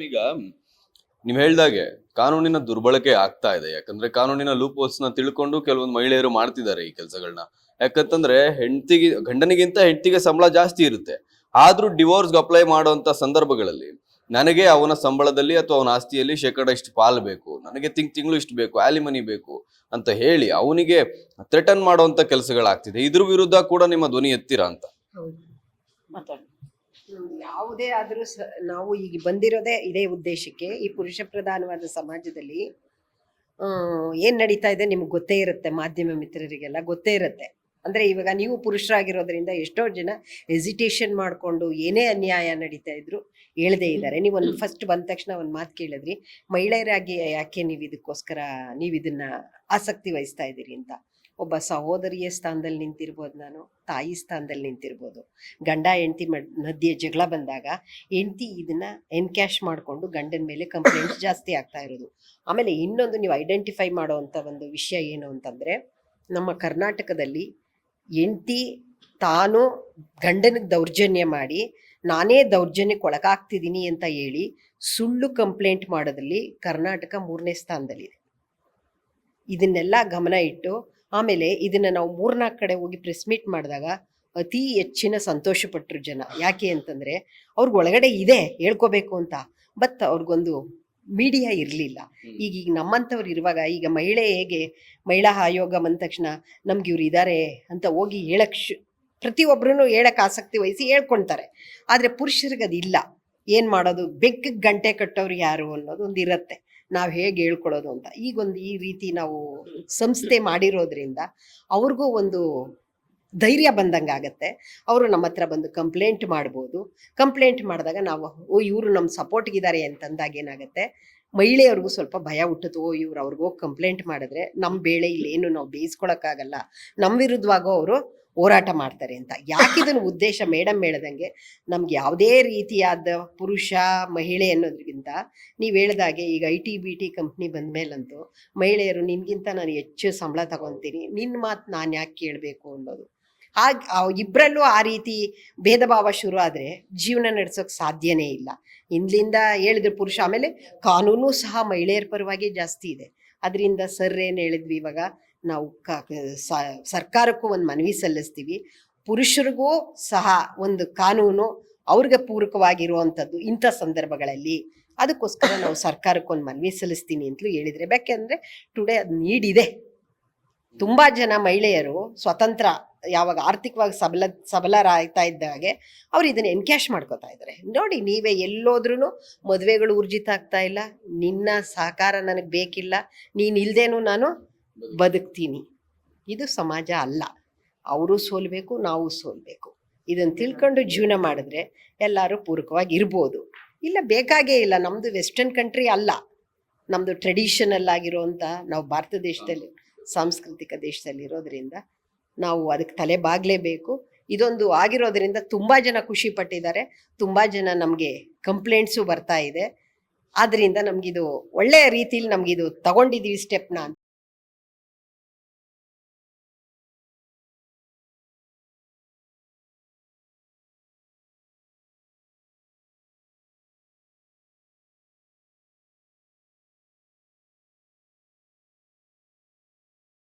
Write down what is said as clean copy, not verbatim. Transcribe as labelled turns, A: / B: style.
A: ಈಗ ನೀವ್ ಹೇಳ್ದಾಗೆ ಕಾನೂನಿನ ದುರ್ಬಳಕೆ ಆಗ್ತಾ ಇದೆ. ಯಾಕಂದ್ರೆ ಕಾನೂನಿನ ಲೂಪ್ ಹೋಲ್ಸ್ ನ ತಿಳ್ಕೊಂಡು ಕೆಲವೊಂದು ಮಹಿಳೆಯರು ಮಾಡ್ತಿದ್ದಾರೆ ಈ ಕೆಲಸಗಳನ್ನ. ಯಾಕಂತಂದ್ರೆ ಗಂಡನಿಗಿಂತ ಹೆಂಡತಿಗೆ ಸಂಬಳ ಜಾಸ್ತಿ ಇರುತ್ತೆ. ಆದ್ರೂ ಡಿವೋರ್ಸ್ಗೆ ಅಪ್ಲೈ ಮಾಡುವಂತ ಸಂದರ್ಭಗಳಲ್ಲಿ ನನಗೆ ಅವನ ಸಂಬಳದಲ್ಲಿ ಅಥವಾ ಅವನ ಆಸ್ತಿಯಲ್ಲಿ ಶೇಕಡ ಇಷ್ಟು ಪಾಲು ಬೇಕು, ನನಗೆ ತಿಂಗಳು ಇಷ್ಟು ಬೇಕು, ಆಲಿಮನಿ ಬೇಕು ಅಂತ ಹೇಳಿ ಅವನಿಗೆ ಥ್ರೆಟನ್ ಮಾಡುವಂತ ಕೆಲಸಗಳಾಗ್ತಿದೆ. ಇದ್ರ ವಿರುದ್ಧ ಕೂಡ ನಿಮ್ಮ ಧ್ವನಿ ಎತ್ತೀರಾ ಅಂತ?
B: ಯಾವುದೇ ಆದರೂ ನಾವು ಈಗ ಬಂದಿರೋದೇ ಇದೇ ಉದ್ದೇಶಕ್ಕೆ. ಈ ಪುರುಷ ಪ್ರಧಾನವಾದ ಸಮಾಜದಲ್ಲಿ ಏನ್ ನಡೀತಾ ಇದೆ ನಿಮ್ಗೆ ಗೊತ್ತೇ ಇರುತ್ತೆ, ಮಾಧ್ಯಮ ಮಿತ್ರರಿಗೆಲ್ಲ ಗೊತ್ತೇ ಇರುತ್ತೆ. ಅಂದ್ರೆ ಇವಾಗ ನೀವು ಪುರುಷರಾಗಿರೋದ್ರಿಂದ ಎಷ್ಟೋ ಜನ ಹೆಸಿಟೇಷನ್ ಮಾಡ್ಕೊಂಡು ಏನೇ ಅನ್ಯಾಯ ನಡೀತಾ ಇದ್ರು ಹೇಳ್ದೇ ಇದ್ದಾರೆ. ನೀವು ಒಂದು ಫಸ್ಟ್ ಬಂದ ತಕ್ಷಣ ಒಂದು ಮಾತು ಕೇಳಿದ್ರಿ, ಮಹಿಳೆಯರಾಗಿ ಯಾಕೆ ನೀವು ಇದಕ್ಕೋಸ್ಕರ ನೀವು ಇದನ್ನ ಆಸಕ್ತಿ ವಹಿಸ್ತಾ ಇದ್ದೀರಿ ಅಂತ. ಒಬ್ಬ ಸಹೋದರಿಯ ಸ್ಥಾನದಲ್ಲಿ ನಿಂತಿರ್ಬೋದು, ನಾನು ತಾಯಿ ಸ್ಥಾನದಲ್ಲಿ ನಿಂತಿರ್ಬೋದು. ಗಂಡ ಹೆಂಡತಿ ಮಧ್ಯೆ ಜಗಳ ಬಂದಾಗ ಹೆಂಡತಿ ಇದನ್ನ ಎನ್ಕ್ಯಾಶ್ ಮಾಡಿಕೊಂಡು ಗಂಡನ ಮೇಲೆ ಕಂಪ್ಲೇಂಟ್ಸ್ ಜಾಸ್ತಿ ಆಗ್ತಾ ಇರೋದು. ಆಮೇಲೆ ಇನ್ನೊಂದು ನೀವು ಐಡೆಂಟಿಫೈ ಮಾಡೋವಂಥ ಒಂದು ವಿಷಯ ಏನು ಅಂತಂದರೆ, ನಮ್ಮ ಕರ್ನಾಟಕದಲ್ಲಿ ಹೆಂಡತಿ ತಾನು ಗಂಡನಿಗೆ ದೌರ್ಜನ್ಯ ಮಾಡಿ ನಾನೇ ದೌರ್ಜನ್ಯಕ್ಕೆ ಒಳಗಾಗ್ತಿದ್ದೀನಿ ಅಂತ ಹೇಳಿ ಸುಳ್ಳು ಕಂಪ್ಲೇಂಟ್ ಮಾಡೋದ್ರಲ್ಲಿ ಕರ್ನಾಟಕ 3ನೇ ಸ್ಥಾನದಲ್ಲಿದೆ. ಇದನ್ನೆಲ್ಲ ಗಮನ ಇಟ್ಟು ಆಮೇಲೆ ಇದನ್ನ ನಾವು 3-4 ಕಡೆ ಹೋಗಿ ಪ್ರೆಸ್ ಮೀಟ್ ಮಾಡಿದಾಗ ಅತಿ ಹೆಚ್ಚಿನ ಸಂತೋಷ ಪಟ್ಟರು ಜನ. ಯಾಕೆ ಅಂತಂದ್ರೆ ಅವ್ರಿಗೆ ಒಳಗಡೆ ಇದೆ ಹೇಳ್ಕೋಬೇಕು ಅಂತ, ಬಟ್ ಅವ್ರಿಗೊಂದು ಮೀಡಿಯಾ ಇರಲಿಲ್ಲ. ಈಗ ನಮ್ಮಂಥವ್ರು ಇರುವಾಗ, ಈಗ ಮಹಿಳೆ ಹೇಗೆ ಮಹಿಳಾ ಆಯೋಗ ಬಂದ ತಕ್ಷಣ ನಮ್ಗೆ ಇವ್ರು ಇದ್ದಾರೆ ಅಂತ ಹೋಗಿ ಪ್ರತಿಯೊಬ್ಬರೂ ಹೇಳಕ್ ಆಸಕ್ತಿ ವಹಿಸಿ ಹೇಳ್ಕೊಳ್ತಾರೆ. ಆದರೆ ಪುರುಷರಿಗೆ ಅದಿಲ್ಲ. ಏನು ಮಾಡೋದು, ಬೆಕ್ಕಿಗೆ ಗಂಟೆ ಕಟ್ಟೋರು ಯಾರು ಅನ್ನೋದು ಒಂದು ಇರುತ್ತೆ, ನಾವು ಹೇಗೆ ಹೇಳ್ಕೊಳ್ಳೋದು ಅಂತ. ಈಗೊಂದು ಈ ರೀತಿ ನಾವು ಸಂಸ್ಥೆ ಮಾಡಿರೋದ್ರಿಂದ ಅವ್ರಿಗೂ ಒಂದು ಧೈರ್ಯ ಬಂದಂಗೆ ಆಗತ್ತೆ. ಅವರು ನಮ್ಮ ಹತ್ರ ಬಂದು ಕಂಪ್ಲೇಂಟ್ ಮಾಡ್ಬೋದು. ಕಂಪ್ಲೇಂಟ್ ಮಾಡಿದಾಗ ನಾವು ಇವರು ನಮ್ಮ ಸಪೋರ್ಟ್ಗಿದ್ದಾರೆ ಅಂತಂದಾಗ ಏನಾಗುತ್ತೆ, ಮಹಿಳೆಯವ್ರಿಗೂ ಸ್ವಲ್ಪ ಭಯ ಹುಟ್ಟುತ್ತೆ. ಇವ್ರು ಅವ್ರಿಗೋಗಿ ಕಂಪ್ಲೇಂಟ್ ಮಾಡಿದ್ರೆ ನಮ್ಮ ಬೇಳೆ ಇಲ್ಲೇನು ನಾವು ಬೇಯಿಸ್ಕೊಳಕ್ಕಾಗಲ್ಲ, ನಮ್ಮ ವಿರುದ್ಧವಾಗೋ ಅವರು ಹೋರಾಟ ಮಾಡ್ತಾರೆ ಅಂತ. ಯಾಕಿದನ್ನು ಉದ್ದೇಶ ಮೇಡಮ್ ಹೇಳ್ದಂಗೆ ನಮ್ಗೆ ಯಾವುದೇ ರೀತಿಯಾದ ಪುರುಷ ಮಹಿಳೆ ಅನ್ನೋದ್ರಿಗಿಂತ, ನೀವು ಹೇಳ್ದಾಗೆ ಈಗ IT-BT ಕಂಪ್ನಿ ಬಂದ ಮೇಲಂತೂ ಮಹಿಳೆಯರು ನಿನ್ಗಿಂತ ನಾನು ಹೆಚ್ಚು ಸಂಬಳ ತಗೊತೀನಿ, ನಿನ್ನ ಮಾತು ನಾನು ಯಾಕೆ ಕೇಳಬೇಕು ಅನ್ನೋದು. ಇಬ್ಬರಲ್ಲೂ ಆ ರೀತಿ ಭೇದ ಭಾವ ಶುರು ಆದರೆ ಜೀವನ ನಡೆಸೋಕೆ ಸಾಧ್ಯನೇ ಇಲ್ಲ. ಇಂದ್ಲಿಂದ ಹೇಳಿದ್ರು ಪುರುಷ. ಆಮೇಲೆ ಕಾನೂನು ಸಹ ಮಹಿಳೆಯರ ಪರವಾಗಿ ಜಾಸ್ತಿ ಇದೆ. ಅದರಿಂದ ಸರ್ ಏನು ಹೇಳಿದ್ವಿ, ಇವಾಗ ನಾವು ಸರ್ಕಾರಕ್ಕೂ ಒಂದು ಮನವಿ ಸಲ್ಲಿಸ್ತೀವಿ, ಪುರುಷರಿಗೂ ಸಹ ಒಂದು ಕಾನೂನು ಅವ್ರಿಗೆ ಪೂರಕವಾಗಿರುವಂಥದ್ದು ಇಂಥ ಸಂದರ್ಭಗಳಲ್ಲಿ. ಅದಕ್ಕೋಸ್ಕರ ನಾವು ಸರ್ಕಾರಕ್ಕೊಂದು ಮನವಿ ಸಲ್ಲಿಸ್ತೀನಿ ಅಂತಲೂ ಹೇಳಿದರೆ, ಯಾಕೆಂದರೆ ಟುಡೇ ಅದು ನೀಡಿದೆ. ತುಂಬ ಜನ ಮಹಿಳೆಯರು ಸ್ವತಂತ್ರ ಯಾವಾಗ ಆರ್ಥಿಕವಾಗಿ ಸಬಲರಾಗ್ತಾ ಇದ್ದಾಗೆ ಅವ್ರು ಇದನ್ನು ಎನ್ಕ್ಯಾಶ್ ಮಾಡ್ಕೋತಾ ಇದ್ದಾರೆ. ನೋಡಿ, ನೀವೇ ಎಲ್ಲೋದ್ರೂ ಮದುವೆಗಳು ಊರ್ಜಿತ ಆಗ್ತಾ ಇಲ್ಲ, ನಿನ್ನ ಸಹಕಾರ ನನಗೆ ಬೇಕಿಲ್ಲ, ನೀನು ಇಲ್ದೇನೂ ನಾನು ಬದುಕ್ತೀನಿ. ಇದು ಸಮಾಜ ಅಲ್ಲ. ಅವರು ಸೋಲ್ಬೇಕು, ನಾವು ಸೋಲ್ಬೇಕು. ಇದನ್ನು ತಿಳ್ಕೊಂಡು ಜೀವನ ಮಾಡಿದ್ರೆ ಎಲ್ಲರೂ ಪೂರಕವಾಗಿ ಇರ್ಬೋದು. ಇಲ್ಲ, ಬೇಕಾಗೇ ಇಲ್ಲ. ನಮ್ಮದು ವೆಸ್ಟರ್ನ್ ಕಂಟ್ರಿ ಅಲ್ಲ, ನಮ್ಮದು ಟ್ರೆಡಿಷನಲ್ ಆಗಿರೋಂಥ, ನಾವು ಭಾರತ ದೇಶದಲ್ಲಿ ಸಾಂಸ್ಕೃತಿಕ ದೇಶದಲ್ಲಿ ಇರೋದ್ರಿಂದ ನಾವು ಅದಕ್ಕೆ ತಲೆ ಬಾಗಲೇಬೇಕು. ಇದೊಂದು ಆಗಿರೋದ್ರಿಂದ ತುಂಬ ಜನ ಖುಷಿ ಪಟ್ಟಿದ್ದಾರೆ, ತುಂಬ ಜನ ನಮಗೆ ಕಂಪ್ಲೇಂಟ್ಸು ಬರ್ತಾ ಇದೆ. ಆದ್ದರಿಂದ ನಮಗಿದು ಒಳ್ಳೆಯ ರೀತಿಯಲ್ಲಿ ನಮಗಿದು ತಗೊಂಡಿದ್ದೀವಿ ಸ್ಟೆಪ್ನ.